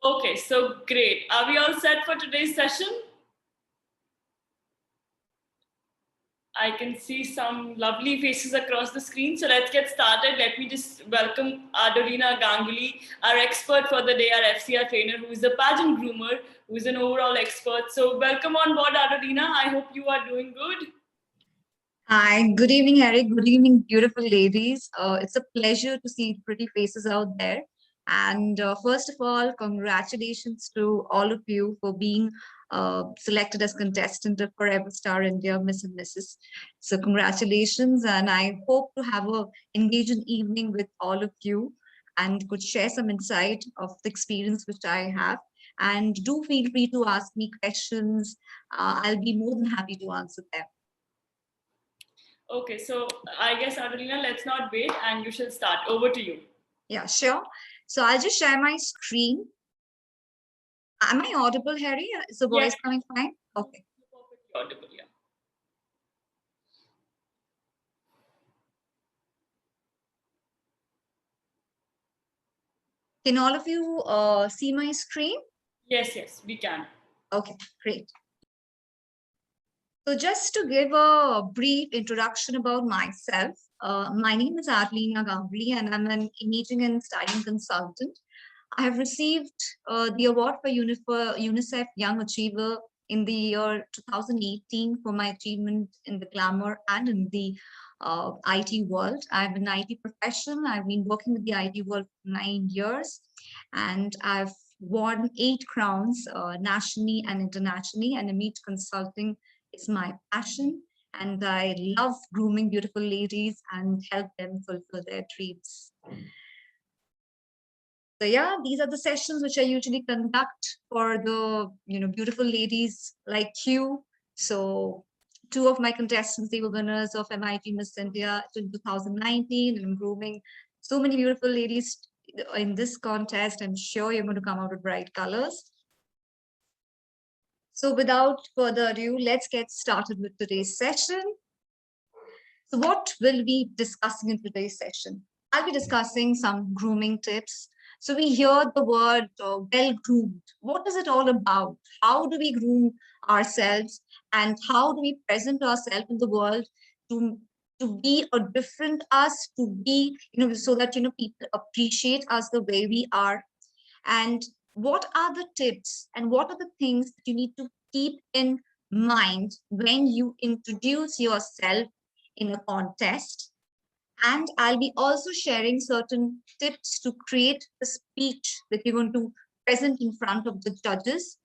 Okay, so great. Are we all set for today's session? I can see some lovely faces across the screen. So let's get started. Let me just welcome Adolina Ganguly, our expert for the day, our FCR trainer, who is a pageant groomer, who is an overall expert. So welcome on board, Adolina. I hope you are doing good. Hi, good evening, Harry. Good evening, beautiful ladies. It's a pleasure to see pretty faces out there. And first of all, congratulations to all of you for being selected as contestant of Forever Star India Miss and Mrs. So congratulations, and I hope to have a engaging evening with all of you and could share some insight of the experience which I have. And do feel free to ask me questions. I'll be more than happy to answer them. Okay, so I guess, Adolina, let's not wait and you shall start. Over to you. Yeah, sure. So I'll just share my screen. Am I audible, Harry? Is the voice coming fine? Okay. Perfectly audible, yeah. Can all of you see my screen? Yes, we can. Okay, great. So just to give a brief introduction about myself, my name is Adolina Ganguly and I'm an imaging and styling consultant. I have received the award for UNICEF Young Achiever in the year 2018 for my achievement in the glamour and in the IT world. I'm an IT professional. I've been working with the IT world for 9 years and I've won 8 crowns nationally and internationally, and image consulting is my passion. And I love grooming beautiful ladies and help them fulfill their dreams. So yeah, these are the sessions which I usually conduct for the beautiful ladies like you. So 2 of my contestants, they were winners of MIT Miss India in 2019, and I'm grooming so many beautiful ladies in this contest. I'm sure you're going to come out with bright colors. So without further ado, let's get started with today's session. So what will we be discussing in today's session? I'll be discussing some grooming tips. So we hear the word well-groomed. What is it all about? How do we groom ourselves? And how do we present ourselves in the world to be a different us, to be, so that, people appreciate us the way we are? And what are the tips and what are the things that you need to keep in mind when you introduce yourself in a contest? And I'll be also sharing certain tips to create the speech that you're going to present in front of the judges.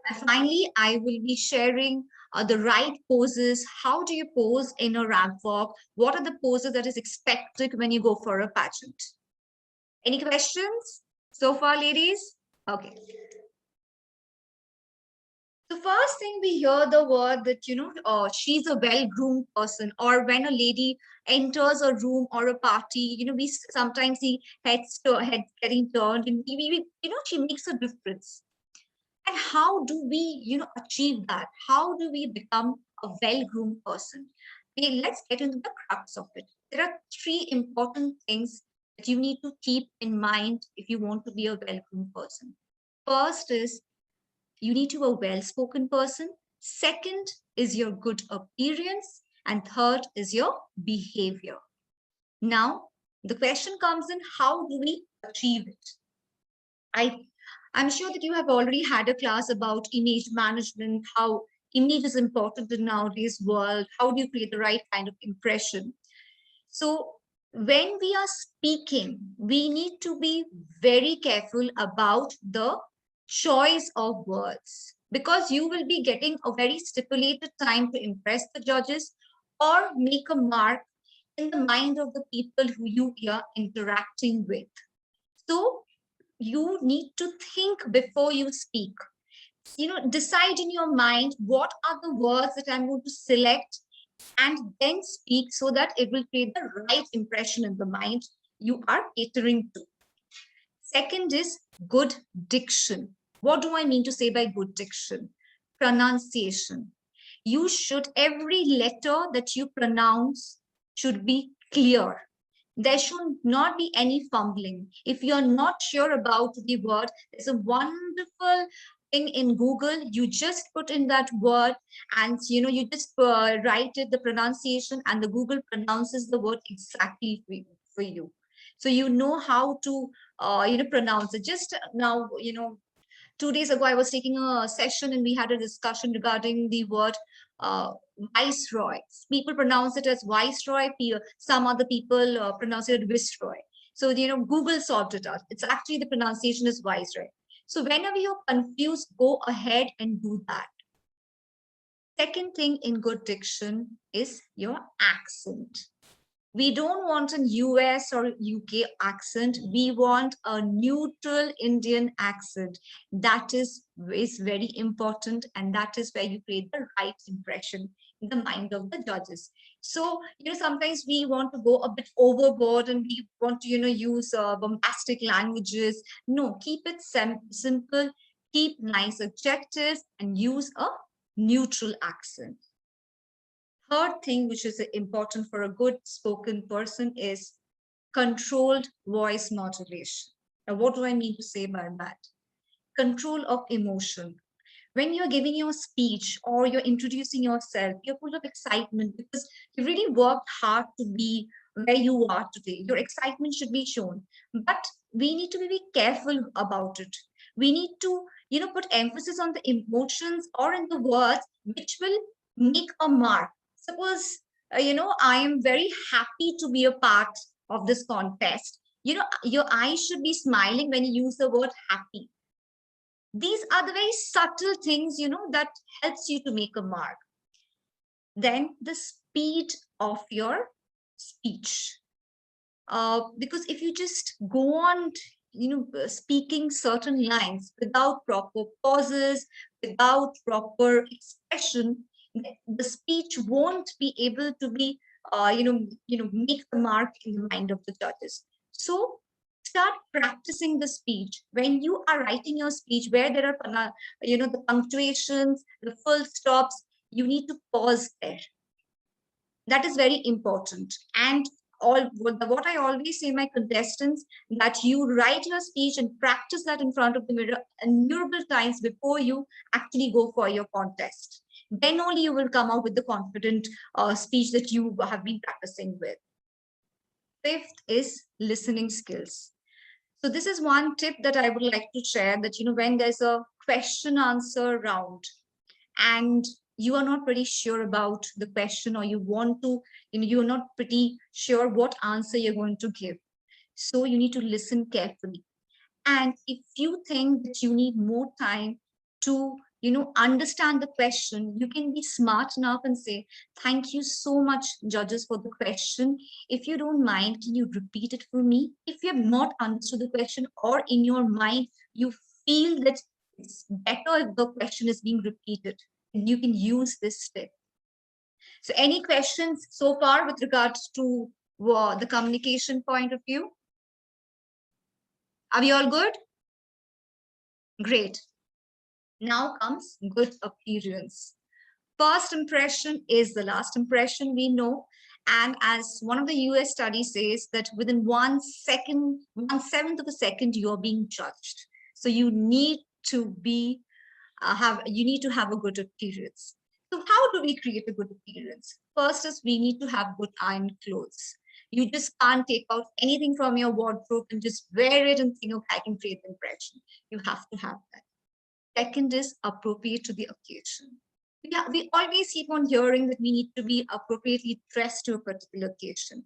And finally, I will be sharing the right poses. How do you pose in a ramp walk? What are the poses that is expected when you go for a pageant? Any questions so far, ladies? Okay. The first thing we hear the word that, she's a well-groomed person, or when a lady enters a room or a party, we sometimes see heads getting turned, and we she makes a difference. And how do we, achieve that? How do we become a well-groomed person? Let's get into the crux of it. There are 3 important things that you need to keep in mind if you want to be a well-groomed person. First is you need to be a well-spoken person. Second is your good appearance. And third is your behavior. Now, the question comes in, how do we achieve it? I'm sure that you have already had a class about image management, how image is important in nowadays world, how do you create the right kind of impression. So when we are speaking, we need to be very careful about the choice of words, because you will be getting a very stipulated time to impress the judges or make a mark in the mind of the people who you are interacting with. So you need to think before you speak. Decide in your mind what are the words that I'm going to select and then speak so that it will create the right impression in the mind you are catering to. Second is good diction. What do I mean to say by good diction? Pronunciation. Every letter that you pronounce should be clear. There should not be any fumbling. If you're not sure about the word, there's a wonderful thing in Google. You just put in that word and you just write it, the pronunciation, and the Google pronounces the word exactly for you. So you know how to pronounce it. Just now, 2 days ago, I was taking a session and we had a discussion regarding the word uh, viceroy. People pronounce it as viceroy. Some other people pronounce it viceroy. So, Google solved it out. It's actually the pronunciation is viceroy. So whenever you're confused, go ahead and do that. Second thing in good diction is your accent. We don't want an US or UK accent. We want a neutral Indian accent. That is very important, and that is where you create the right impression in the mind of the judges. So, sometimes we want to go a bit overboard and we want to, use bombastic languages. No, keep it simple, keep nice adjectives, and use a neutral accent. Third thing, which is important for a good spoken person, is controlled voice modulation. Now, what do I mean to say by that? Control of emotion. When you're giving your speech or you're introducing yourself, you're full of excitement because you really worked hard to be where you are today. Your excitement should be shown. But we need to be very careful about it. We need to, put emphasis on the emotions or in the words which will make a mark. Suppose, I am very happy to be a part of this contest. Your eyes should be smiling when you use the word happy. These are the very subtle things, that helps you to make a mark. Then the speed of your speech. Because if you just go on, speaking certain lines without proper pauses, without proper expression, the speech won't be able to be, make the mark in the mind of the judges. So start practicing the speech. When you are writing your speech, where there are, the punctuations, the full stops, you need to pause there. That is very important. And what I always say my contestants, that you write your speech and practice that in front of the mirror innumerable times before you actually go for your contest. Then only you will come out with the confident speech that you have been practicing with. Fifth is listening skills. So this is one tip that I would like to share, that, when there's a question answer round and you are not pretty sure about the question, or you want to, you're not pretty sure what answer you're going to give. So you need to listen carefully. And if you think that you need more time to, understand the question, you can be smart enough and say, thank you so much, judges, for the question. If you don't mind, can you repeat it for me? If you have not understood the question, or in your mind, you feel that it's better if the question is being repeated, and you can use this tip. So any questions so far with regards to the communication point of view? Are we all good? Great. Now comes good appearance. First impression is the last impression, we know. And as one of the US studies says, that within 1 second, 1/7 of a second, you're being judged. So you need to be you need to have a good appearance. So how do we create a good appearance? First is we need to have good iron clothes. You just can't take out anything from your wardrobe and just wear it and think, okay, I can create the impression. You have to have that. Second is appropriate to the occasion. Yeah, we always keep on hearing that we need to be appropriately dressed to a particular occasion.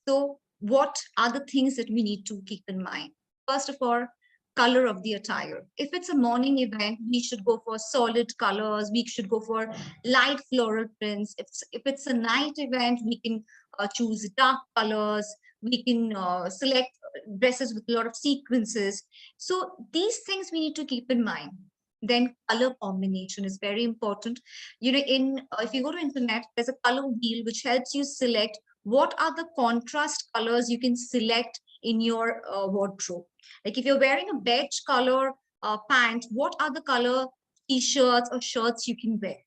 So what are the things that we need to keep in mind? First of all, color of the attire. If it's a morning event, we should go for solid colors. We should go for light floral prints. If it's a night event, we can choose dark colors. We can select dresses with a lot of sequences. So these things we need to keep in mind. Then color combination is very important. In if you go to internet, there's a color wheel which helps you select what are the contrast colors you can select in your wardrobe. Like if you're wearing a beige color pant, what are the color t-shirts or shirts you can wear?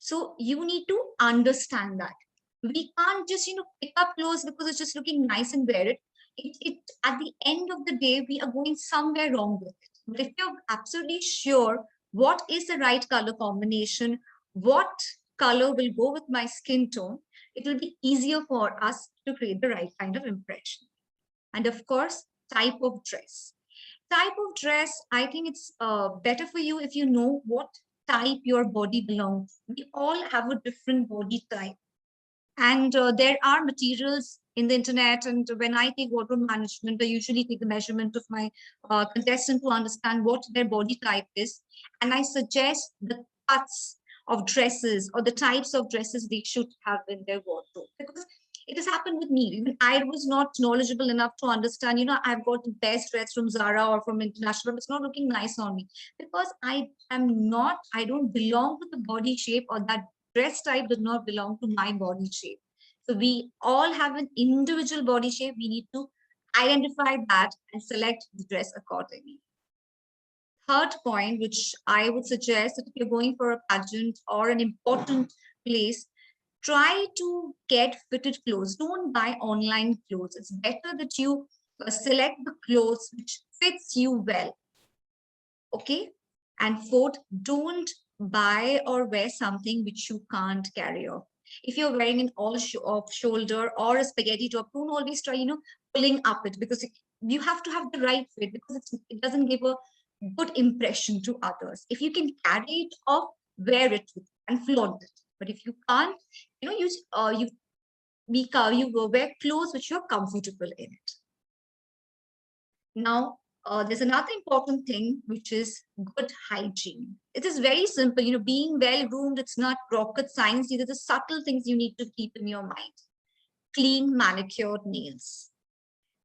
So you need to understand that. We can't just, pick up clothes because it's just looking nice and wear it. It at the end of the day, we are going somewhere wrong with it. But if you're absolutely sure what is the right color combination, what color will go with my skin tone, it will be easier for us to create the right kind of impression. And of course, type of dress. Type of dress, I think it's better for you if you know what type your body belongs. We all have a different body type. And there are materials in the internet. And when I take wardrobe management, I usually take the measurement of my contestant to understand what their body type is. And I suggest the cuts of dresses or the types of dresses they should have in their wardrobe. Because it has happened with me. Even I was not knowledgeable enough to understand, I've got the best dress from Zara or from International, but it's not looking nice on me because I don't belong to the body shape, or that dress type does not belong to my body shape. So we all have an individual body shape. We need to identify that and select the dress accordingly. Third point, which I would suggest, that if you're going for a pageant or an important place, try to get fitted clothes. Don't buy online clothes. It's better that you select the clothes which fits you well. Okay. And fourth, don't buy or wear something which you can't carry off. If you're wearing an all off shoulder or a spaghetti top, don't always try, pulling up it, because you have to have the right fit, because it doesn't give a good impression to others. If you can carry it off, wear it and flaunt it. But if you can't, you wear clothes which you're comfortable in it. Now, there's another important thing, which is good hygiene. It is very simple, being well groomed, it's not rocket science. These are the subtle things you need to keep in your mind. Clean, manicured nails.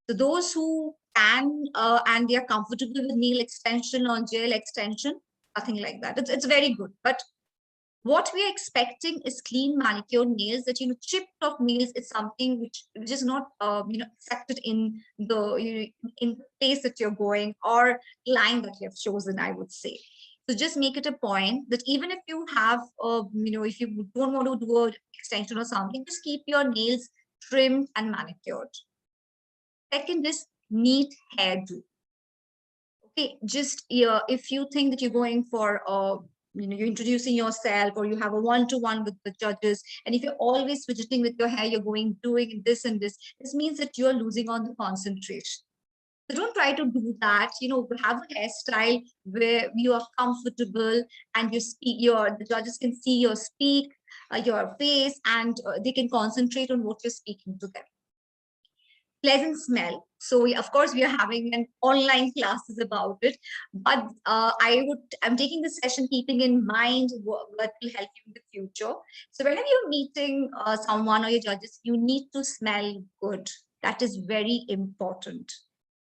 So those who can and they are comfortable with nail extension or gel extension, nothing like that. It's very good. But what we are expecting is clean manicured nails. That, chipped off nails is something which is not accepted in the in the place that you're going, or line that you have chosen, I would say. So just make it a point that even if you have if you don't want to do an extension or something, just keep your nails trimmed and manicured. Second is neat hairdo. Okay, just if you think that you're going for you're introducing yourself, or you have a one-to-one with the judges, and if you're always fidgeting with your hair, you're doing this and this means that you're losing on the concentration. So don't try to do that. Have a hairstyle where you are comfortable, and you speak, the judges can see your face, and they can concentrate on what you're speaking to them. Pleasant smell. So of course we are having an online classes about it, but I'm taking this session keeping in mind what will help you in the future. So whenever you're meeting someone or your judges, you need to smell good. That is very important.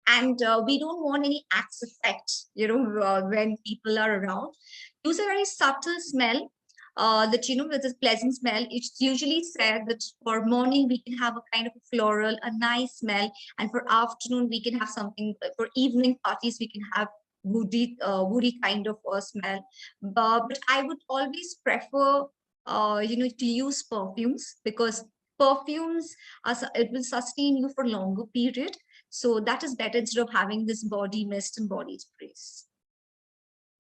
And we don't want any axe effect, when people are around. Use a very subtle smell, that, with a pleasant smell. It's usually said that for morning we can have a kind of a floral, a nice smell, and for afternoon we can have something. For evening parties we can have woody kind of a smell. But I would always prefer, to use perfumes, because perfumes it will sustain you for longer period. So that is better instead of having this body mist and body sprays.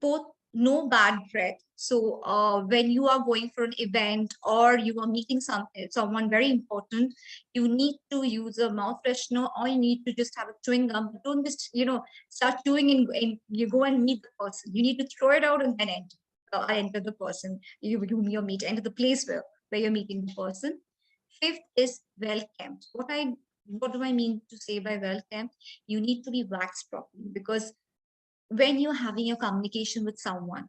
Both, no bad breath. So when you are going for an event, or you are meeting someone very important, you need to use a mouth freshener, or you need to just have a chewing gum. But don't just start chewing and you go and meet the person. You need to throw it out and then enter the person. Enter the place where you're meeting the person. Fifth is well kempt. What do I mean to say by well kempt? You need to be waxed properly, because when you're having a communication with someone,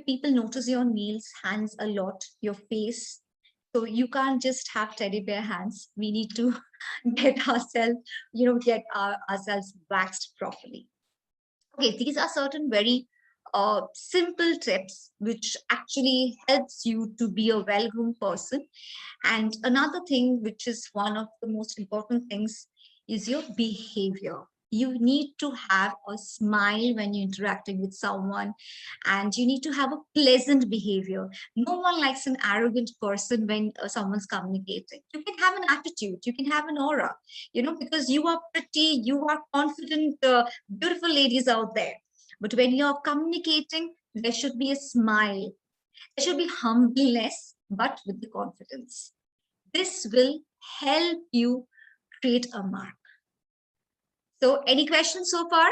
people notice your nails, hands a lot, your face. So you can't just have teddy bear hands. We need to get ourselves waxed properly. Okay, these are certain very simple tips which actually helps you to be a well-groomed person. And another thing, which is one of the most important things, is your behavior. You need to have a smile when you're interacting with someone, and you need to have a pleasant behavior. No one likes an arrogant person when someone's communicating. You can have an attitude, you can have an aura, because you are pretty, you are confident, beautiful ladies out there. But when you're communicating, there should be a smile, there should be humbleness, but with the confidence. This will help you create a mark. So, any questions so far?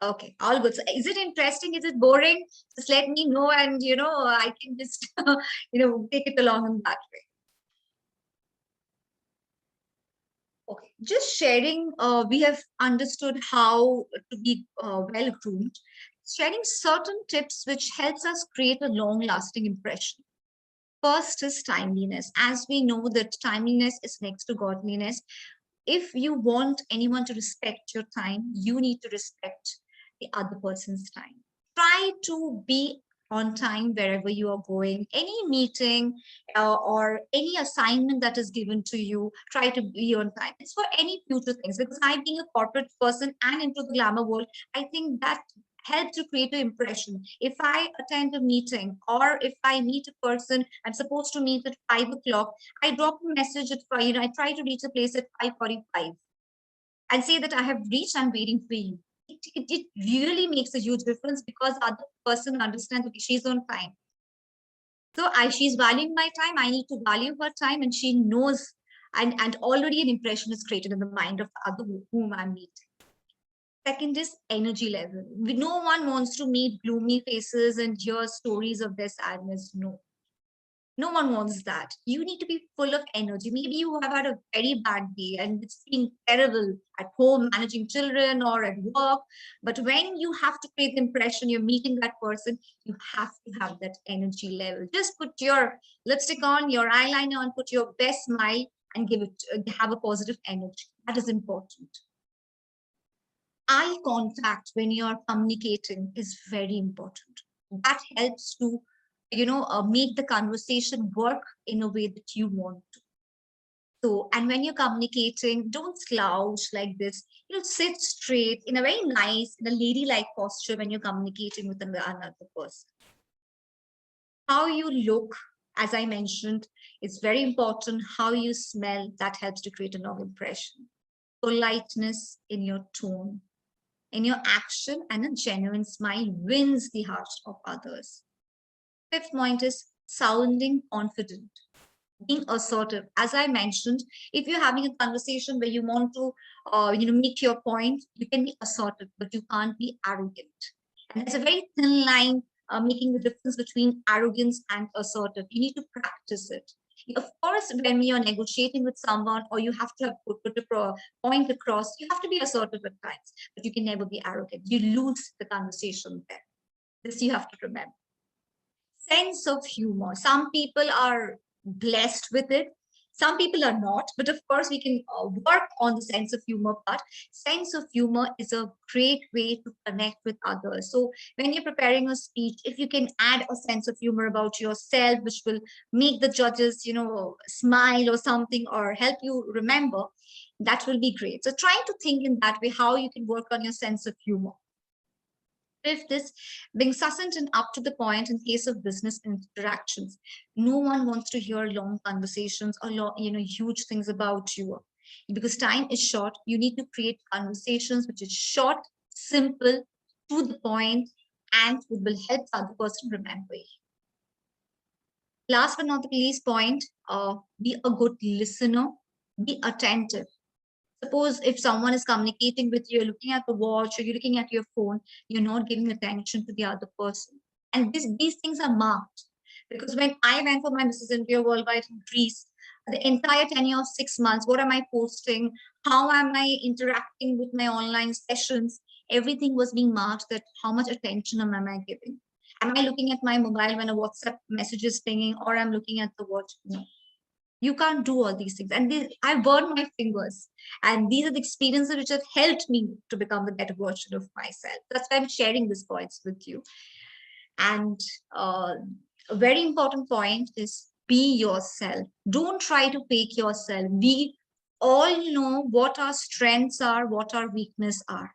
Okay, all good. So is it interesting? Is it boring? Just let me know, and I can just take it along in that way. Okay, just sharing. We have understood how to be well groomed. Sharing certain tips which helps us create a long-lasting impression. First is timeliness. As we know that timeliness is next to godliness. If you want anyone to respect your time, you need to respect the other person's time. Try to be on time wherever you are going. Any meeting or any assignment that is given to you, try to be on time. It's for any future things, because I, being a corporate person and into the glamour world, I think that help to create an impression. If I attend a meeting or if I meet a person, I'm supposed to meet at 5 o'clock, I drop a message at 5, I try to reach the place at 5:45 and say that I have reached, I'm waiting for you. It really makes a huge difference, because the other person understands, okay, she's on time. So she's valuing my time, I need to value her time, and she knows, and already an impression is created in the mind of the other whom I'm meeting. Second is energy level. No one wants to meet gloomy faces and hear stories of their sadness. No. No one wants that. You need to be full of energy. Maybe you have had a very bad day and it's been terrible at home, managing children or at work. But when you have to create the impression you're meeting that person, you have to have that energy level. Just put your lipstick on, your eyeliner on, put your best smile, and have a positive energy. That is important. Eye contact when you're communicating is very important. That helps to make the conversation work in a way that you want to. So, and when you're communicating, don't slouch like this. Sit straight in a very nice, in a ladylike posture when you're communicating with another person. How you look, as I mentioned, is very important. How you smell, that helps to create a long impression. Politeness in your tone, in your action, and a genuine smile wins the hearts of others. Fifth point is sounding confident, being assertive. As I mentioned, if you're having a conversation where you want to, make your point, you can be assertive, but you can't be arrogant. And there's a very thin line making the difference between arrogance and assertive. You need to practice it. Of course, when you're negotiating with someone or you have to have put a point across, you have to be assertive at times, but you can never be arrogant. You lose the conversation there. This you have to remember. Sense of humor. Some people are blessed with it. Some people are not, but of course we can work on the sense of humor part. Sense of humor is a great way to connect with others. So when you're preparing a speech, if you can add a sense of humor about yourself, which will make the judges, smile or something, or help you remember, that will be great. So trying to think in that way, how you can work on your sense of humor. Fifth is being succinct and up to the point in case of business interactions. No one wants to hear long conversations or huge things about you, because time is short. You need to create conversations which is short, simple, to the point, and it will help the other person remember you. Last but not the least point, be a good listener, be attentive. Suppose if someone is communicating with you, you're looking at the watch or you're looking at your phone, you're not giving attention to the other person. And these things are marked. Because when I went for my Mrs. India Worldwide in Greece, the entire tenure of 6 months, what am I posting? How am I interacting with my online sessions? Everything was being marked, that how much attention am I giving? Am I looking at my mobile when a WhatsApp message is pinging, or I'm looking at the watch? No. You can't do all these things. And I burned my fingers. And these are the experiences which have helped me to become the better version of myself. That's why I'm sharing these points with you. And a very important point is be yourself. Don't try to fake yourself. Be all know what our strengths are, what our weaknesses are.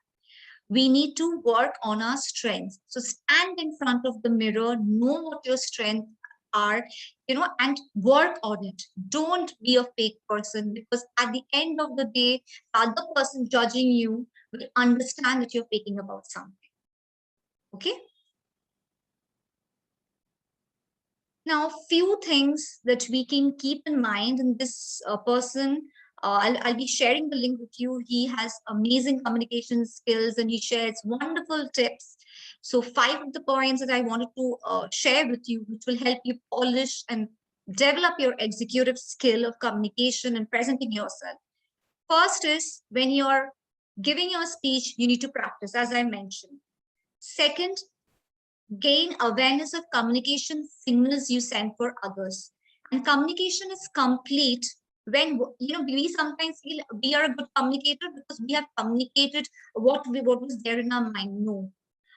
We need to work on our strengths. So stand in front of the mirror, know what your strengths are, and work on it. Don't be a fake person, because at the end of the day, the other person judging you will understand that you're faking about something. Okay? Now, few things that we can keep in mind in this person. I'll be sharing the link with you. He has amazing communication skills and he shares wonderful tips. So 5 of the points that I wanted to share with you, which will help you polish and develop your executive skill of communication and presenting yourself. First is, when you're giving your speech, you need to practice, as I mentioned. Second, gain awareness of communication signals you send for others. And communication is complete when we sometimes feel we are a good communicator because we have communicated what was there in our mind. No,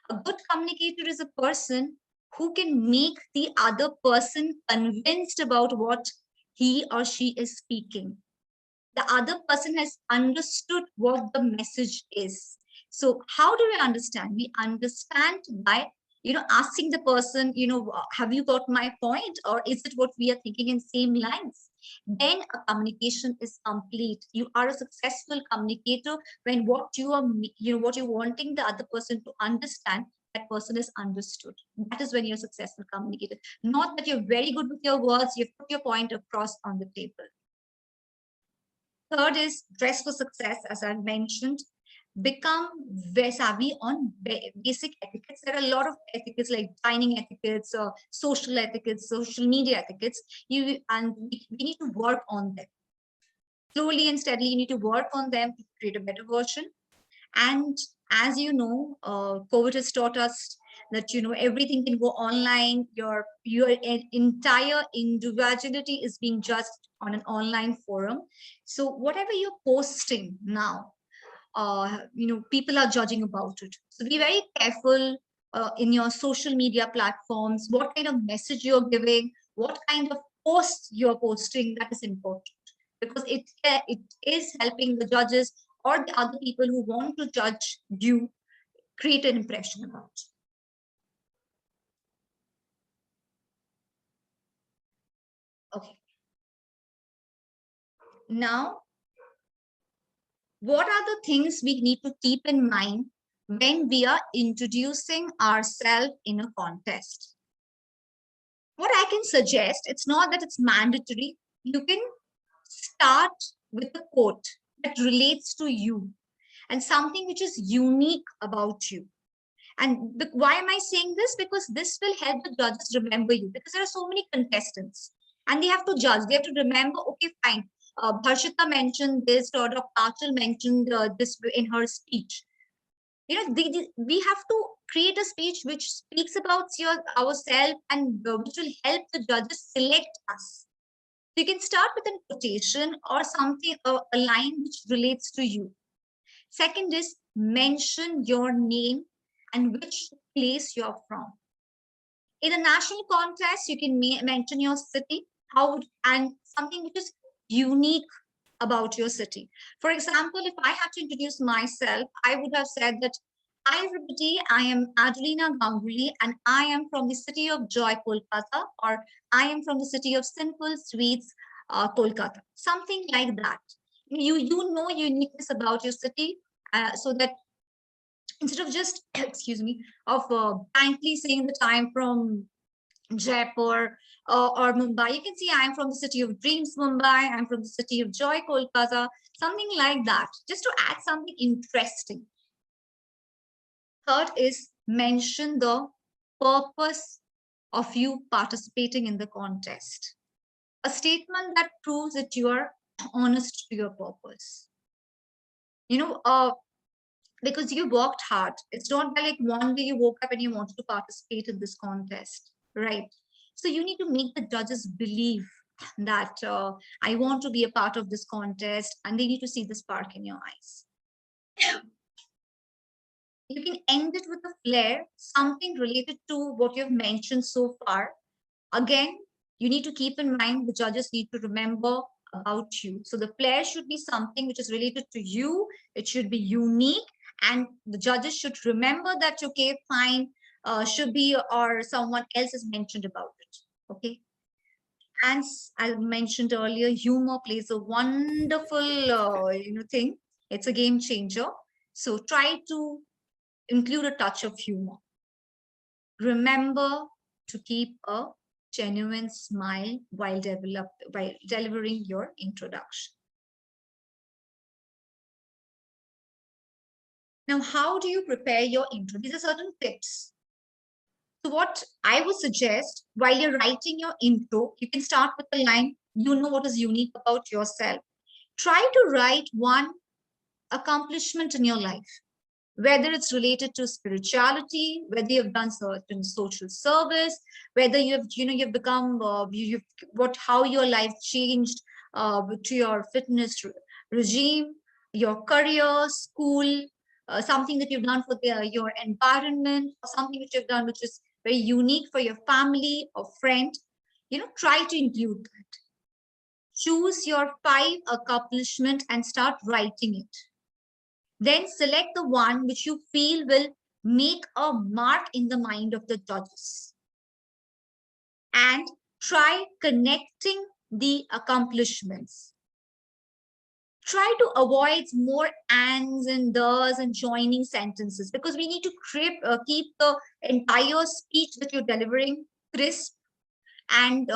a good communicator is a person who can make the other person convinced about what he or she is speaking. The other person has understood what the message is. So how do we understand? We understand by asking the person, have you got my point, or is it what we are thinking in same lines? Then a communication is complete. You are a successful communicator when what you are, what you're wanting the other person to understand, that person is understood. That is when you're a successful communicator. Not that you're very good with your words, you've put your point across on the table. Third is dress for success, as I mentioned. Become very savvy on basic etiquettes. There are a lot of etiquettes like dining etiquettes, or social etiquettes, social media etiquettes. We need to work on them. Slowly and steadily, you need to work on them to create a better version. And as you know, COVID has taught us that everything can go online. Your entire individuality is being judged on an online forum. So whatever you're posting now, people are judging about it. So be very careful in your social media platforms, what kind of message you're giving, what kind of posts you're posting. That is important, because it is helping the judges or the other people who want to judge you create an impression about. Okay. Now, what are the things we need to keep in mind when we are introducing ourselves in a contest? What I can suggest, it's not that it's mandatory. You can start with a quote that relates to you and something which is unique about you. And why am I saying this? Because this will help the judges remember you, because there are so many contestants and they have to judge. They have to remember, okay, fine. Bharshita mentioned this, or Dr. Achal mentioned this in her speech. We have to create a speech which speaks about ourselves and which will help the judges select us. So you can start with a quotation or something, a line which relates to you. Second is mention your name and which place you're from. In a national contest, you can mention your city, and something which is unique about your city. For example, if I had to introduce myself, I would have said that, hi everybody, I am Adolina Ganguly and I am from the city of Joy, Kolkata, or I am from the city of Simple Sweets, Kolkata. Something like that. You know uniqueness about your city, so that instead of just excuse me, of blankly saying that I'm from Jaipur or Mumbai, you can see I'm from the city of dreams, Mumbai, I'm from the city of joy, Kolkata, something like that, just to add something interesting. Third is mention the purpose of you participating in the contest. A statement that proves that you are honest to your purpose. Because you worked hard. It's not like one day you woke up and you wanted to participate in this contest, right? So you need to make the judges believe that I want to be a part of this contest, and they need to see the spark in your eyes. You can end it with a flair, something related to what you've mentioned so far. Again, you need to keep in mind the judges need to remember about you. So the flair should be something which is related to you. It should be unique, and the judges should remember that. Okay, fine, should be or someone else has mentioned about it. Okay. And I mentioned earlier, humor plays a wonderful, thing. It's a game changer. So try to include a touch of humor. Remember to keep a genuine smile while delivering your introduction. Now, how do you prepare your intro? These are certain tips. So what I would suggest, while you're writing your intro, you can start with the line, you know what is unique about yourself. Try to write one accomplishment in your life, whether it's related to spirituality, whether you've done certain social service, whether you've become, how your life changed to your fitness regime, your career, school, something that you've done for your environment, or something which you've done which is very unique for your family or friend. Try to include that. Choose your 5 accomplishment and start writing it. Then select the one which you feel will make a mark in the mind of the judges. And try connecting the accomplishments. Try to avoid more ands and does and joining sentences, because we need to keep the entire speech that you're delivering crisp, and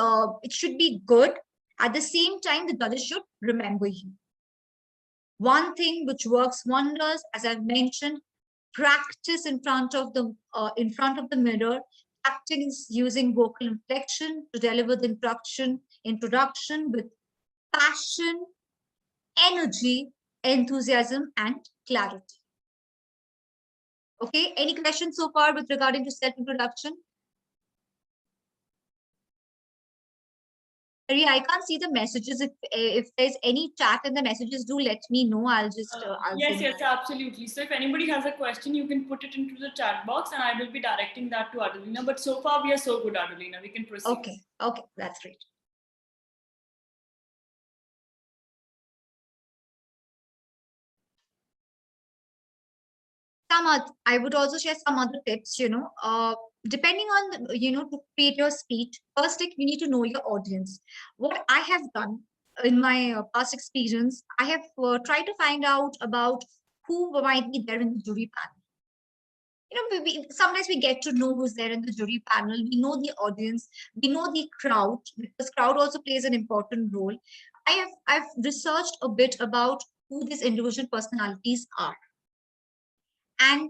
it should be good. At the same time, the judges should remember you. One thing which works wonders, as I've mentioned, practice in front of the mirror. Practice using vocal inflection to deliver the introduction with passion, energy, enthusiasm, and clarity. Okay, any questions so far with regarding to self-introduction? I can't see the messages. If there's any chat in the messages, do let me know. I'll just answer. Yes, absolutely. So if anybody has a question, you can put it into the chat box and I will be directing that to Adolina. But so far we are so good, Adolina. We can proceed. Okay, that's great. I would also share some other tips, depending on, to create your speech. First, like, you need to know your audience. What I have done in my past experience, I have tried to find out about who might be there in the jury panel. Sometimes we get to know who's there in the jury panel. We know the audience, we know the crowd, because crowd also plays an important role. I've researched a bit about who these individual personalities are. And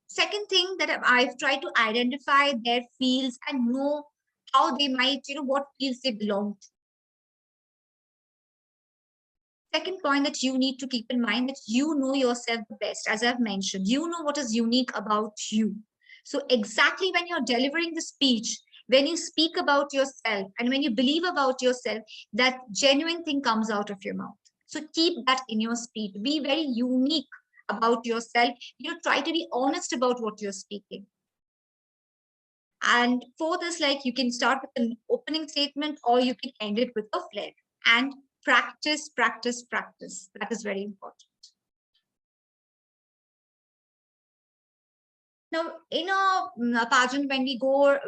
second thing that I've tried to identify their fields and know how they might, what fields they belong to. Second point that you need to keep in mind, that you know yourself the best. As I've mentioned, you know what is unique about you. So exactly when you're delivering the speech, when you speak about yourself and when you believe about yourself, that genuine thing comes out of your mouth. So keep that in your speech. Be very unique about yourself. Try to be honest about what you're speaking. And for this, like, you can start with an opening statement or you can end it with a flair. And practice, practice, practice. That is very important. Now, in a pageant, when we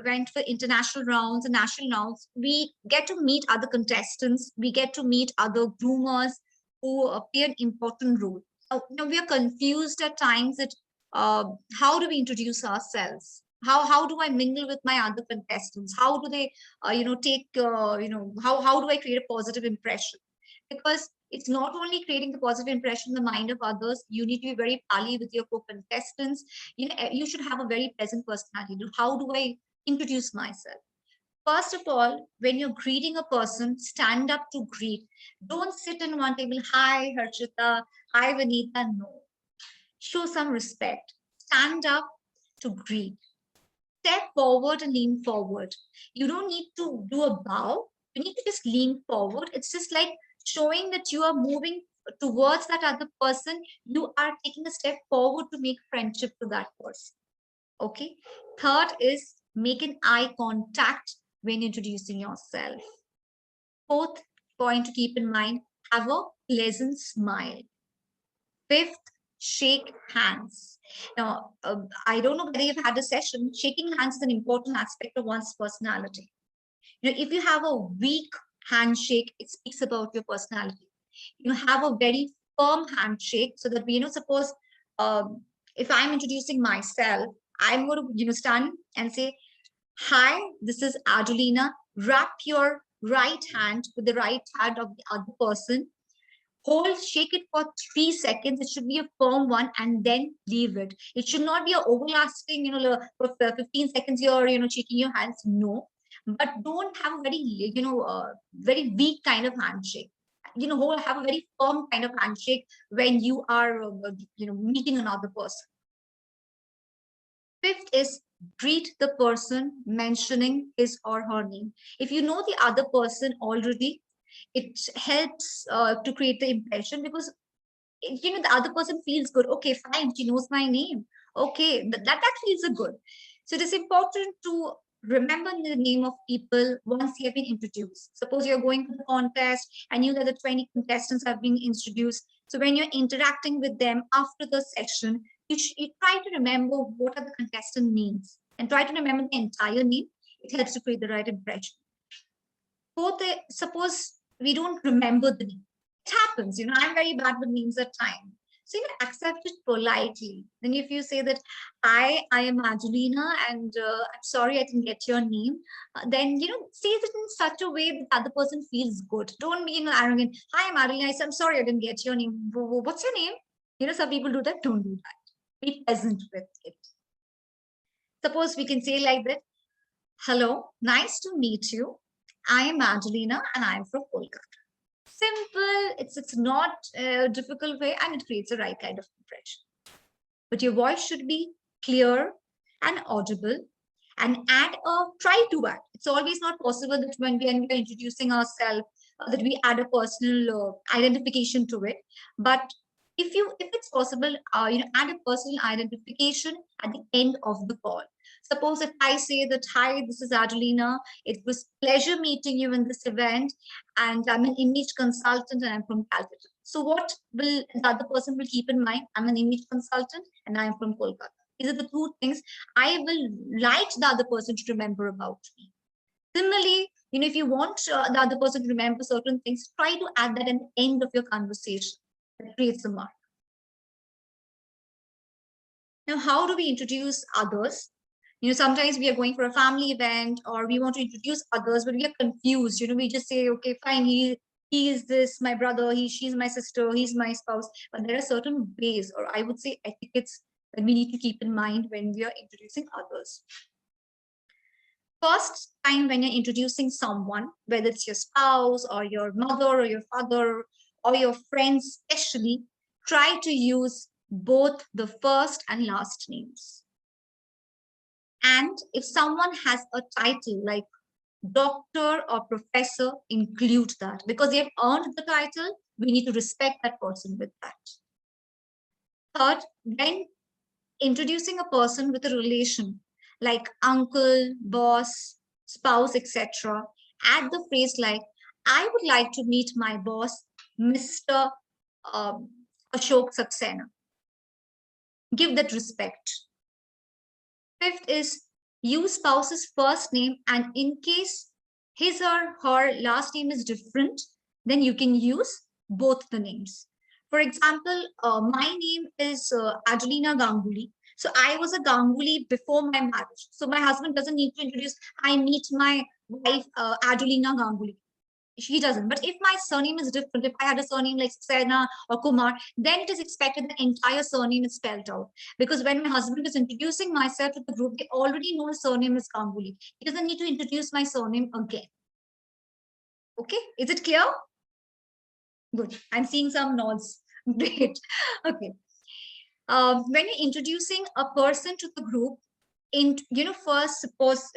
went for international rounds and national rounds, we get to meet other contestants. We get to meet other groomers who play an important role. Now, we are confused at times that how do we introduce ourselves? How do I mingle with my other contestants? How do they, take, how do I create a positive impression? Because it's not only creating the positive impression in the mind of others, you need to be very pally with your co-contestants. You should have a very pleasant personality. How do I introduce myself? First of all, when you're greeting a person, stand up to greet. Don't sit in one table. Hi, Harshita. Hi, Vanita. No. Show some respect. Stand up to greet. Step forward and lean forward. You don't need to do a bow. You need to just lean forward. It's just like showing that you are moving towards that other person. You are taking a step forward to make friendship to that person. Okay. Third is make an eye contact when introducing yourself. Fourth, point to keep in mind, have a pleasant smile. Fifth, shake hands. Now, I don't know whether you've had a session. Shaking hands is an important aspect of one's personality. If you have a weak handshake, it speaks about your personality. You have a very firm handshake, so that suppose if I'm introducing myself, I'm going to stand and say, "Hi, this is Adolina." Wrap your right hand with the right hand of the other person. Shake it for 3 seconds. It should be a firm one, and then leave it. It should not be a overlasting, for 15 seconds you're, shaking your hands. No, but don't have a very, very weak kind of handshake. Have a very firm kind of handshake when you are, meeting another person. Fifth is greet the person mentioning his or her name. If you know the other person already, it helps to create the impression, because the other person feels good. Okay, fine, she knows my name. Okay, that feels good. So it is important to remember the name of people once you have been introduced. Suppose you're going to the contest and you know that 20 contestants have been introduced. So when you're interacting with them after the session, you try to remember what are the contestant names and try to remember the entire name. It helps to create the right impression. Fourth, suppose we don't remember the name. It happens, I'm very bad with names at times. So accept it politely. Then if you say that, I am Adolina, and I'm sorry I didn't get your name, then say it in such a way that the other person feels good. Don't be arrogant. Hi, I'm Adolina. I'm sorry I didn't get your name. What's your name? Some people do that. Don't do that. Be pleasant with it. Suppose we can say like that. Hello, nice to meet you. I am Adolina and I'm from Kolkata. Simple, it's not a difficult way, and it creates the right kind of impression. But your voice should be clear and audible, and try to add. It's always not possible that when we are introducing ourselves, that we add a personal identification to it. But if it's possible, add a personal identification at the end of the call. Suppose if I say that, hi, this is Adolina. It was pleasure meeting you in this event, and I'm an image consultant and I'm from Calcutta. So what will the other person will keep in mind? I'm an image consultant and I'm from Kolkata. These are the two things I will like the other person to remember about me. Similarly, if you want the other person to remember certain things, try to add that at the end of your conversation. That creates a mark. Now, how do we introduce others? Sometimes we are going for a family event or we want to introduce others, but we are confused. We just say, okay, fine, he is this, my brother, she's my sister, he's my spouse. But there are certain ways, or I would say etiquettes, that we need to keep in mind when we are introducing others. First time when you're introducing someone, whether it's your spouse or your mother or your father or your friends especially, try to use both the first and last names. And if someone has a title like doctor or professor, include that, because they have earned the title. We need to respect that person with that. Third, when introducing a person with a relation like uncle, boss, spouse, etc., add the phrase like, I would like to meet my boss, Mr. Ashok Saxena. Give that respect. Fifth is use spouse's first name, and in case his or her last name is different, then you can use both the names. For example, my name is Adolina Ganguly. So I was a Ganguly before my marriage. So my husband doesn't need to introduce, I meet my wife, Adolina Ganguly. She doesn't. But if my surname is different, if I had a surname like Sena or Kumar, then it is expected the entire surname is spelled out. Because when my husband is introducing myself to the group, they already know his surname is Ganguly. He doesn't need to introduce my surname again. Okay, is it clear? Good. I'm seeing some nods. Great. Okay. When you're introducing a person to the group, first suppose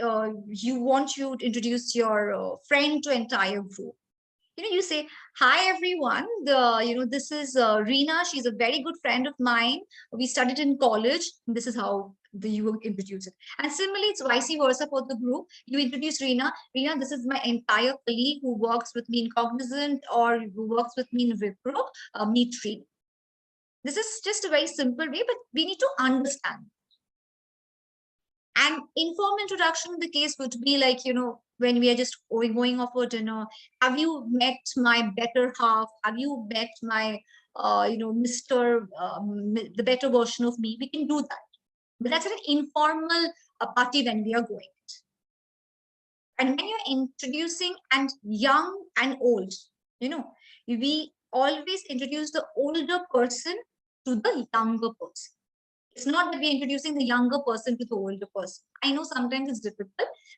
you want to introduce your friend to entire group. You say, hi everyone, this is Reena. She's a very good friend of mine. We studied in college. This is how you introduce it. And similarly, it's vice versa for the group. You introduce Reena. Reena, this is my entire colleague who works with me in Cognizant or who works with me in Wipro. Meet Reena. This is just a very simple way, but we need to understand. And informal introduction in the case would be like, when we are just going off for dinner, have you met my better half? Have you met my, Mr. The better version of me? We can do that. But that's an informal party when we are going. And when you're introducing and young and old, we always introduce the older person to the younger person. It's not that we're introducing the younger person to the older person. I know sometimes it's difficult,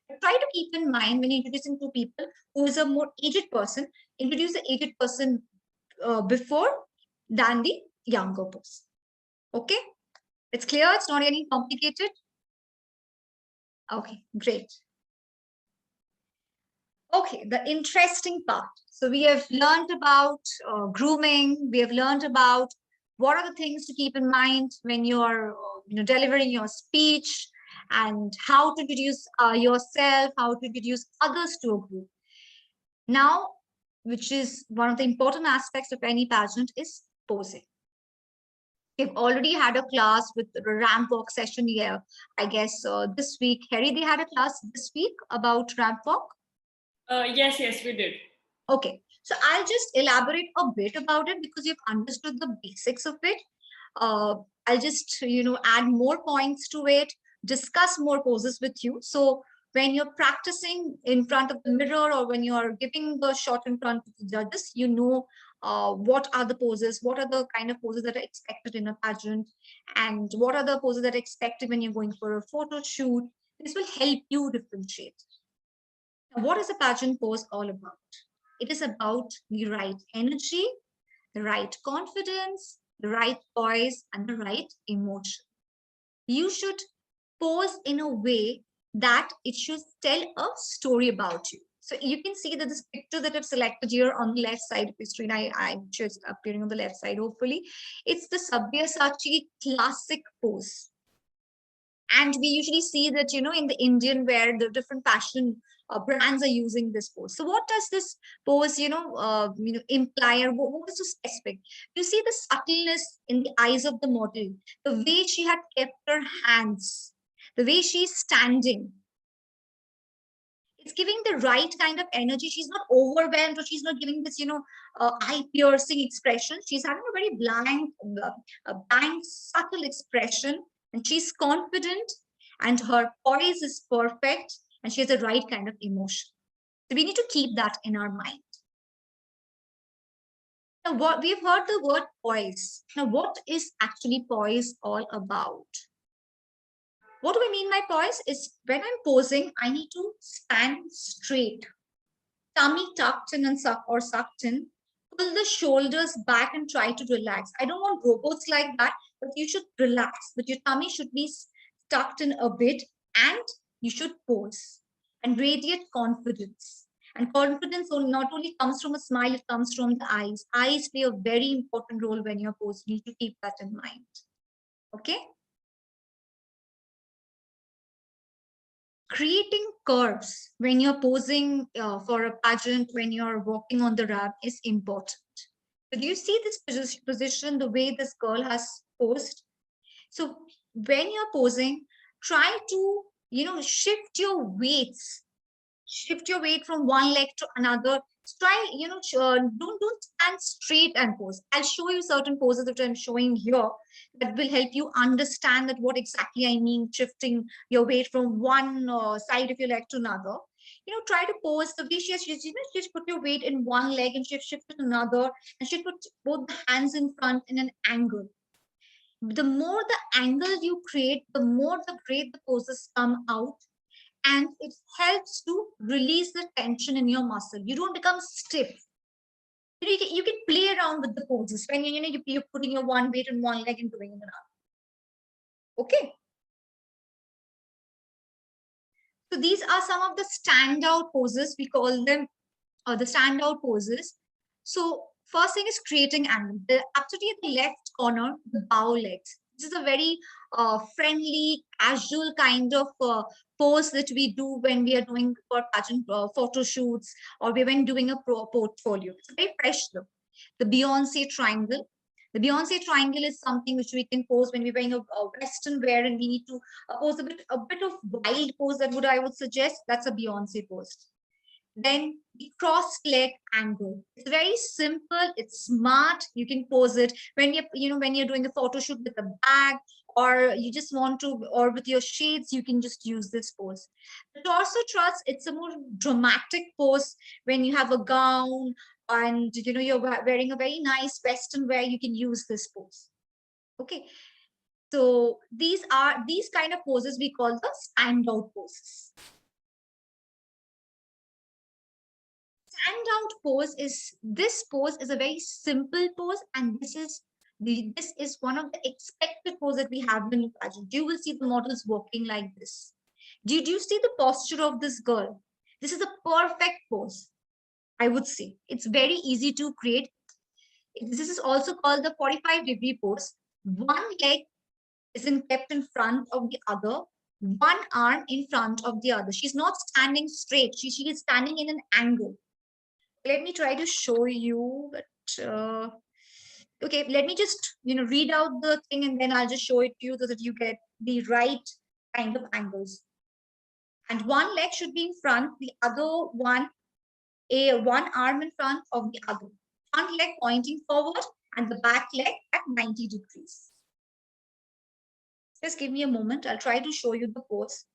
but try to keep in mind when you're introducing two people who is a more aged person, introduce the aged person before than the younger person. Okay? It's clear? It's not any complicated? Okay, great. Okay, the interesting part. So we have learned about grooming. We have learned about what are the things to keep in mind when you're delivering your speech, and how to introduce yourself, how to introduce others to a group. Now, which is one of the important aspects of any pageant, is posing. We've already had a class with the ramp walk session here. I guess this week, Harry, they had a class this week about ramp walk. Yes, we did. Okay, so I'll just elaborate a bit about it because you've understood the basics of it. I'll just, add more points to it, discuss more poses with you. So when you're practicing in front of the mirror or when you're giving the shot in front of the judges, what are the poses, what are the kind of poses that are expected in a pageant, and what are the poses that are expected when you're going for a photo shoot. This will help you differentiate. Now, what is a pageant pose all about? It is about the right energy, the right confidence, the right poise, and the right emotion. You should pose in a way that it should tell a story about you. So you can see that this picture that I've selected here on the left side of the screen, I'm just appearing on the left side, hopefully. It's the Sabyasachi classic pose. And we usually see that, in the Indian wear, the different fashion brands are using this pose. So what does this pose, imply, or what is so specific? You see the subtleness in the eyes of the model, the way she had kept her hands, the way she's standing. It's giving the right kind of energy. She's not overwhelmed, or she's not giving this, eye-piercing expression. She's having a very blank, subtle expression, and she's confident, and her poise is perfect, and she has the right kind of emotion. So we need to keep that in our mind. Now, what we've heard the word poise. Now, what is actually poise all about? What do I mean by poise? Is when I'm posing, I need to stand straight, tummy tucked in and sucked in, pull the shoulders back and try to relax. I don't want robots like that, but you should relax. But your tummy should be tucked in a bit, and you should pose and radiate confidence. And confidence not only comes from a smile, it comes from the eyes. Eyes play a very important role when you're posing. You need to keep that in mind. Okay? Creating curves when you're posing for a pageant, when you're walking on the ramp, is important. So do you see this position, the way this girl has posed? So when you're posing, try to, shift your weight from one leg to another. Try, don't stand straight and pose. I'll show you certain poses that I'm showing here that will help you understand that what exactly I mean, shifting your weight from one side of your leg to another. Try to pose the way she's put your weight in one leg and shift to another, and she put both the hands in front in an angle. The more the angle you create, the more the great the poses come out, and it helps to release the tension in your muscle. You don't become stiff. You can play around with the poses when you're putting your one weight in one leg and doing it another. Okay. So these are some of the standout poses. We call them the standout poses. So first thing is creating angle. Absolutely at the left corner, the bow legs. This is a very friendly, casual kind of pose that we do when we are doing for pageant photo shoots or when doing a portfolio. It's a very fresh look. The Beyonce triangle. The Beyonce triangle is something which we can pose when we're wearing a Western wear and we need to pose a bit of wild pose. That would I would suggest. That's a Beyonce pose. Then the cross leg angle. It's very simple. It's smart. You can pose it when you're doing a photo shoot with a bag, or you just want to, or with your shades, you can just use this pose. The torso thrust, it's a more dramatic pose when you have a gown and you're wearing a very nice Western wear. You can use this pose. Okay. So these kind of poses we call the standout poses. Standout pose is, this pose is a very simple pose, and this is one of the expected pose that we have in the pageant. You will see the models walking like this. Did you see the posture of this girl? This is a perfect pose. I would say it's very easy to create. This is also called the 45-degree pose. One leg isn't kept in front of the other, one arm in front of the other. She's not standing straight. She is standing in an angle. Let me try to show you that. Okay, let me just read out the thing and then I'll just show it to you so that you get the right kind of angles. And one leg should be in front, the other one arm in front of the other. Front leg pointing forward and the back leg at 90 degrees. Just give me a moment. I'll try to show you the pose.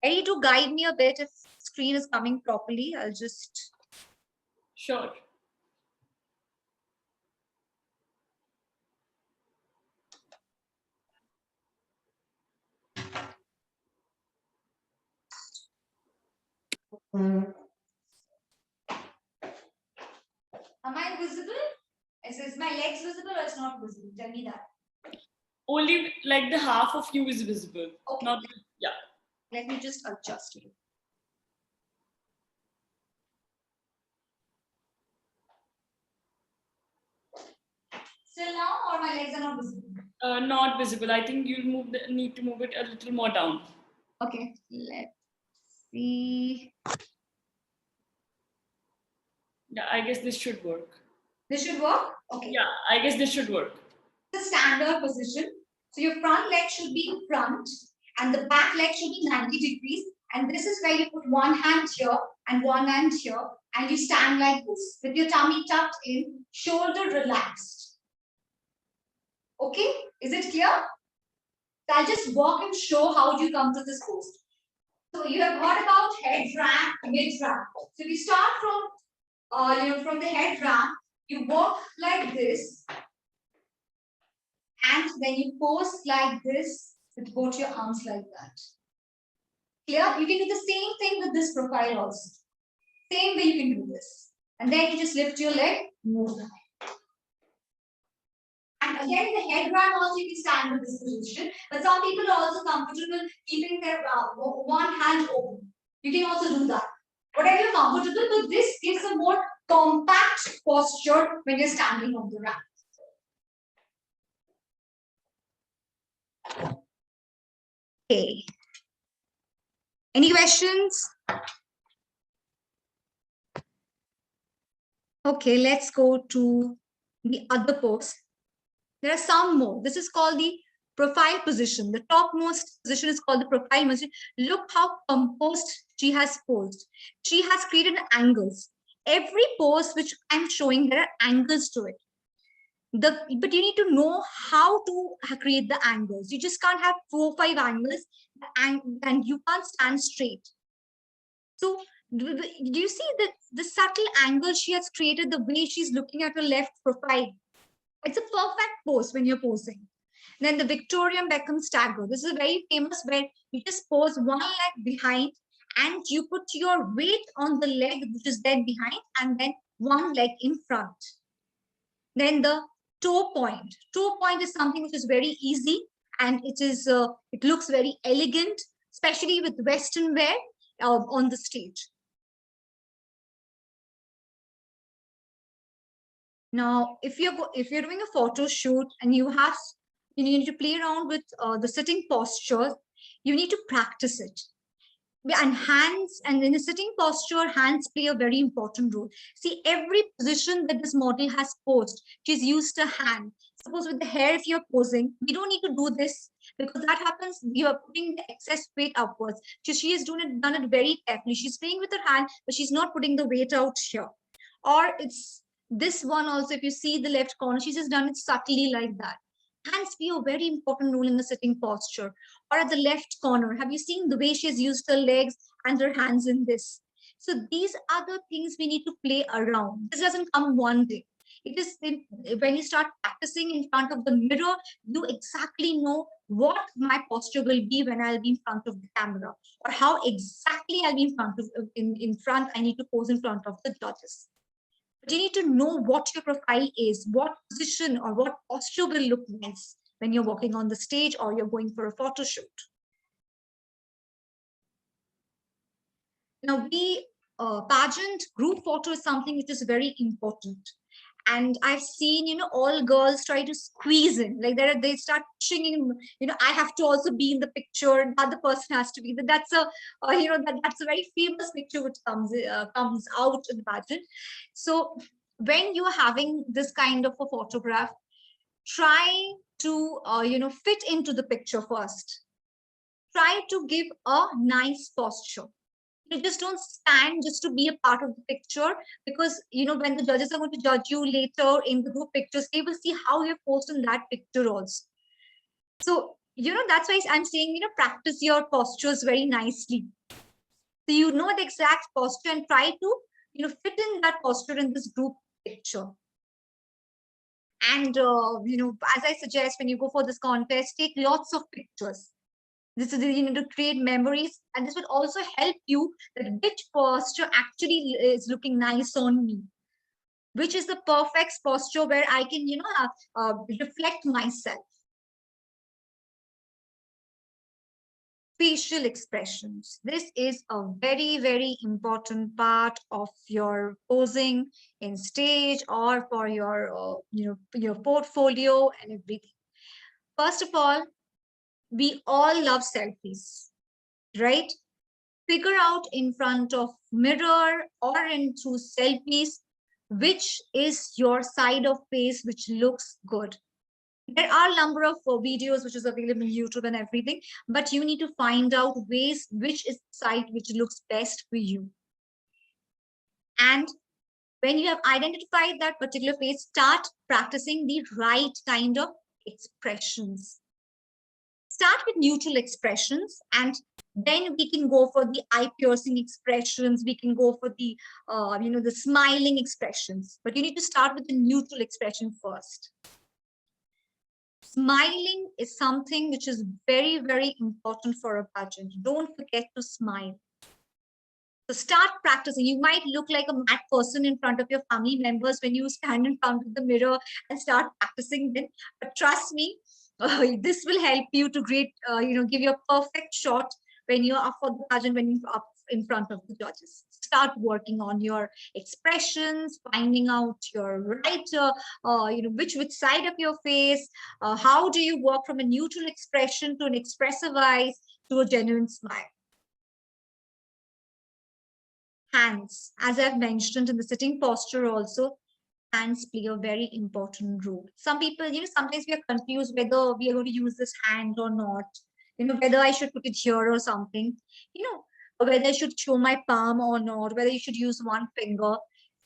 Ready to guide me a bit if screen is coming properly? I'll just... Sure. Am I visible? Is my legs visible or it's not visible? Tell me that. Only like the half of you is visible. Okay. Not, yeah. Let me just adjust it. Still now, or my legs are not visible? Not visible. I think you'll need to move it a little more down. Okay, let's see. Yeah, I guess this should work. This should work? Okay. Yeah, I guess this should work. The standard position. So your front leg should be in front and the back leg should be 90 degrees. And this is where you put one hand here and one hand here and you stand like this with your tummy tucked in, shoulder relaxed. Okay, is it clear? So I'll just walk and show how you come to this pose. So you have heard about head ramp, mid ramp. So we start from the head ramp, you walk like this, and then you pose like this with both your arms like that. Clear? You can do the same thing with this profile also. Same way you can do this. And then you just lift your leg, move the head. And again, in the head ramp also you can stand in this position. But some people are also comfortable keeping their one hand open. You can also do that. Whatever you're comfortable, but this gives a more compact posture when you're standing on the ramp. Okay. Any questions? Okay, let's go to the other pose. There are some more. This is called the profile position. The topmost position is called the profile position. Look how composed she has posed. She has created angles. Every pose which I'm showing, there are angles to it. But you need to know how to create the angles. You just can't have 4 or 5 angles and you can't stand straight. So do you see the subtle angle she has created, the way she's looking at her left profile? It's a perfect pose when you're posing. Then the Victorian Beckham stagger. This is very famous where you just pose one leg behind and you put your weight on the leg which is then behind and then one leg in front. Then the toe point. Toe point is something which is very easy and it looks very elegant, especially with Western wear on the stage. Now, if you're doing a photo shoot and you need to play around with the sitting postures, you need to practice it. And hands, and in the sitting posture, hands play a very important role. See, every position that this model has posed, she's used a hand. Suppose with the hair, if you're posing, we don't need to do this, because that happens, you are putting the excess weight upwards. So she has done it very carefully. She's playing with her hand, but she's not putting the weight out here. Or it's this one also, if you see the left corner, she's just done it subtly like that. Hands play a very important role in the sitting posture. Or at the left corner, have you seen the way she's used her legs and her hands in this? So these are the things we need to play around. This doesn't come one day. It is when you start practicing in front of the mirror, you exactly know what my posture will be when I'll be in front of the camera, or how exactly I'll be in front. I need to pose in front of the judges. But you need to know what your profile is, what position or what posture will look nice when you're walking on the stage or you're going for a photo shoot. Now, pageant group photo is something which is very important. And I've seen, all girls try to squeeze in, like they start pushing in, I have to also be in the picture, the other person has to be. That's that's a very famous picture which comes out in the pageant. So when you're having this kind of a photograph, try to, fit into the picture first. Try to give a nice posture. You just don't stand just to be a part of the picture, because when the judges are going to judge you later in the group pictures, they will see how you're posed in that picture also. So that's why I'm saying practice your postures very nicely, so you know the exact posture and try to fit in that posture in this group picture. And as I suggest, when you go for this contest, take lots of pictures. This is to create memories, and this will also help you that which posture actually is looking nice on me, which is the perfect posture where I can reflect myself. Facial expressions. This is a very, very important part of your posing in stage or for your your portfolio and everything. First of all, we all love selfies, right? Figure out in front of mirror or in through selfies which is your side of face which looks good. There are a number of videos which is available on YouTube and everything, but you need to find out ways which is the side which looks best for you. And when you have identified that particular face, start practicing the right kind of expressions. Start with neutral expressions, and then we can go for the eye piercing expressions. We can go for the the smiling expressions, but you need to start with the neutral expression first. Smiling is something which is very, very important for a pageant. Don't forget to smile. So start practicing. You might look like a mad person in front of your family members when you stand in front of the mirror and start practicing then, but trust me, this will help you to give you a perfect shot when you're up for the pageant, when you're up in front of the judges. Start working on your expressions, finding out your right, which side of your face, how do you work from a neutral expression to an expressive eyes to a genuine smile. Hands, as I've mentioned in the sitting posture also, hands play a very important role. Some people, sometimes we are confused whether we are going to use this hand or not, whether I should put it here or something, or whether I should show my palm or not, whether you should use one finger.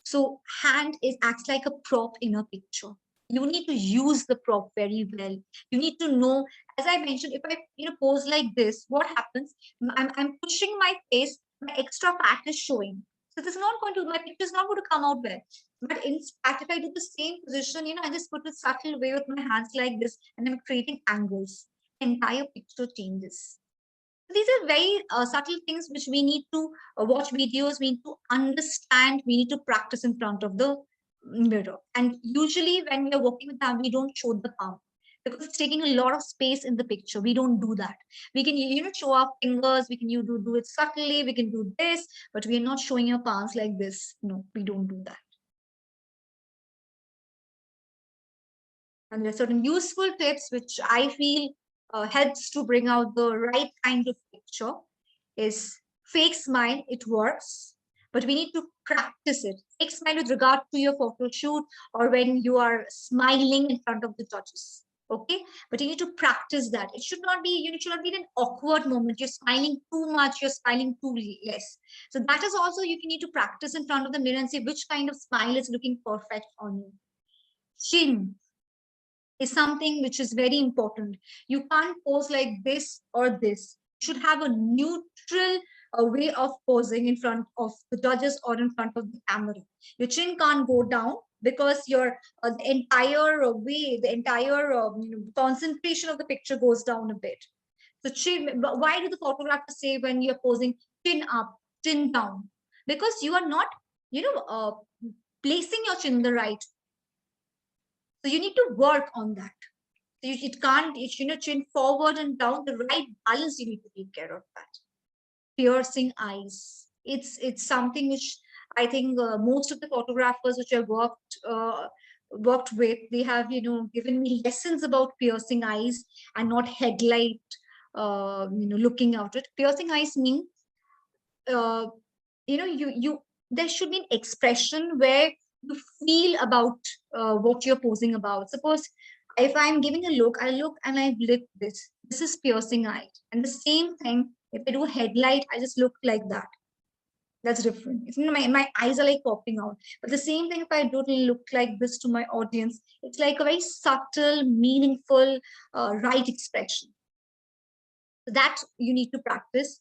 So hand acts like a prop in a picture. You need to use the prop very well. You need to know, as I mentioned, if I pose like this, what happens? I'm pushing my face, my extra fat is showing. So this is not going to, my picture is not going to come out well. But in fact, if I do the same position, I just put it subtle way with my hands like this, and I'm creating angles. The entire picture changes. These are very subtle things which we need to watch videos, we need to understand, we need to practice in front of the mirror. And usually when we are working with them, we don't show the palm because it's taking a lot of space in the picture. We don't do that. We can show our fingers, we can do it subtly, we can do this, but we are not showing your palms like this. No, we don't do that. And there are certain useful tips which I feel helps to bring out the right kind of picture. Is fake smile, it works, but we need to practice it. Fake smile with regard to your photo shoot or when you are smiling in front of the judges. Okay, but you need to practice that. It should not be, it should not be an awkward moment. You're smiling too much, you're smiling too less. So that is also you need to practice in front of the mirror and see which kind of smile is looking perfect on you. Chin is something which is very important. You can't pose like this or this. You should have a neutral way of posing in front of the judges or in front of the camera. Your chin can't go down because your the entire way, the entire concentration of the picture goes down a bit. So chin, why do the photographers say when you're posing chin up, chin down? Because you are not, placing your chin the right. So you need to work on that. It can't, chin forward and down, the right balance, you need to take care of that. Piercing eyes. It's something which I think most of the photographers which I've worked with, they have, given me lessons about piercing eyes and not headlight, looking out it. Piercing eyes mean, uh, you there should be an expression where you feel about what you're posing about. Suppose if I'm giving a look, I look and I look this. This is piercing eye. And the same thing, if I do a headlight, I just look like that. That's different. It's my eyes are like popping out. But the same thing, if I do look like this to my audience, it's like a very subtle, meaningful, right expression. So that you need to practice.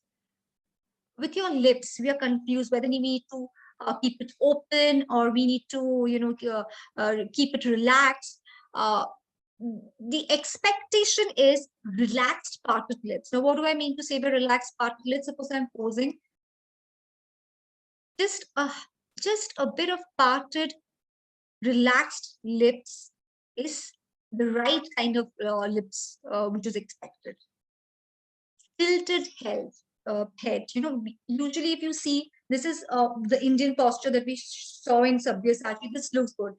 With your lips, we are confused whether we need to keep it open or we need to, keep it relaxed. The expectation is relaxed parted lips. Now, what do I mean to say by relaxed parted lips? Suppose I'm posing, just a bit of parted, relaxed lips is the right kind of lips which is expected. Tilted head. Usually if you see, this is the Indian posture that we saw in Sabyasachi. This looks good.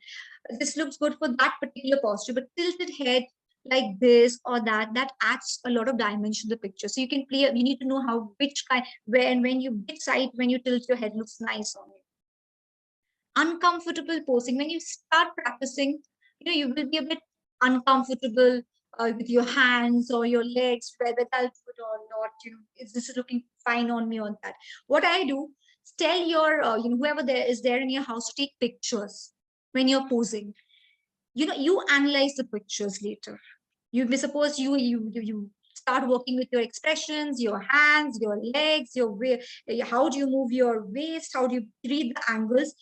This looks good for that particular posture, but tilted head like this or that adds a lot of dimension to the picture. So you can play. You need to know how which kind when you which side when you tilt your head looks nice on you. Uncomfortable posing. When you start practicing, you will be a bit uncomfortable with your hands or your legs, whether I'll do it or not. Is this looking fine on me on that? What I do, tell your, whoever there is there in your house to take pictures when you're posing. You analyze the pictures later. You may suppose you start working with your expressions, your hands, your legs, your way, how do you move your waist, how do you read the angles,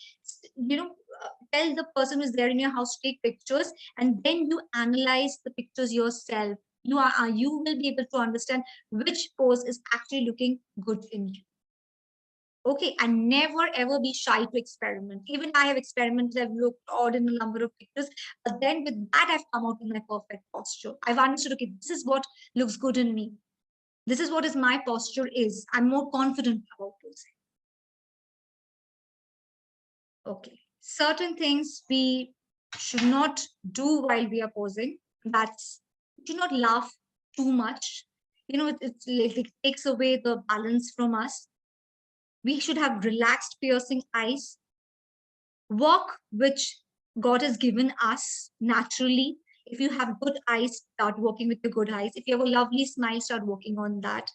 tell the person who's there in your house to take pictures, and then you analyze the pictures yourself. You will be able to understand which pose is actually looking good in you. Okay, and never ever be shy to experiment. Even I have experimented, I've looked odd in a number of pictures, but then with that, I've come out with my perfect posture. I've understood, okay, this is what looks good in me. This is what is my posture is. I'm more confident about posing. Okay, certain things we should not do while we are posing. That's, do not laugh too much. It takes away the balance from us. We should have relaxed, piercing eyes. Work which God has given us naturally. If you have good eyes, start working with your good eyes. If you have a lovely smile, start working on that.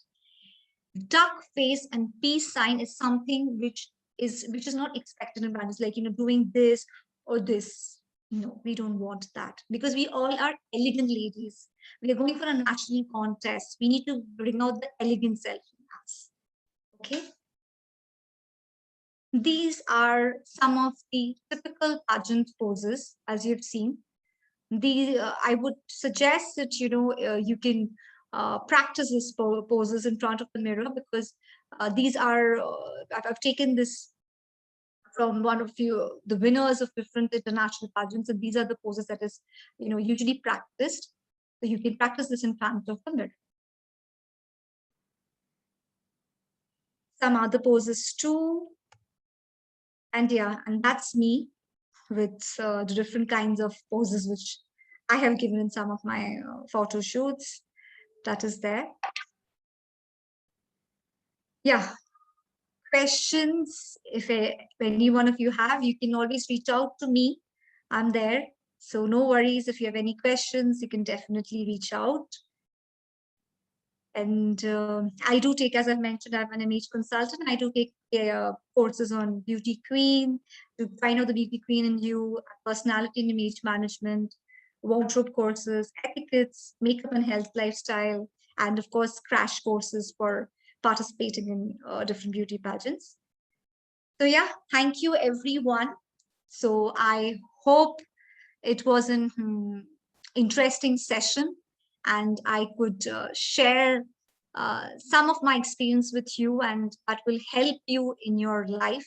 Duck face and peace sign is something which is not expected in brands, like doing this or this. No, we don't want that, because we all are elegant ladies. We are going for a national contest. We need to bring out the elegant self in us. Okay. These are some of the typical pageant poses, as you've seen. I would suggest that you can practice these poses in front of the mirror, because these are I've taken this from one of the winners of different international pageants, and these are the poses that is usually practiced. So you can practice this in front of the mirror. Some other poses too, and yeah, and that's me with the different kinds of poses which I have given in some of my photo shoots. That is there. Yeah. Questions, if any one of you have, you can always reach out to me. I'm there. So no worries. If you have any questions, you can definitely reach out. And I do take, as I've mentioned, I'm an image consultant. I do take courses on beauty queen, to find out the beauty queen in you, personality and image management, wardrobe courses, etiquettes, makeup and health lifestyle, and of course, crash courses for participating in different beauty pageants. So yeah, thank you everyone. So I hope it was an interesting session and I could share some of my experience with you, and that will help you in your life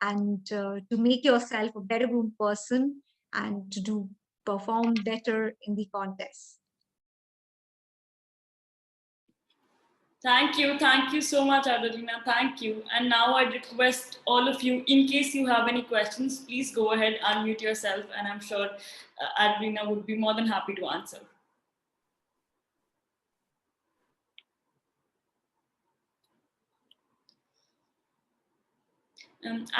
and to make yourself a better groomed person and to do perform better in the contest. Thank you so much, Adolina. Thank you. And now I request all of you, in case you have any questions, please go ahead, unmute yourself, and I'm sure Adolina would be more than happy to answer.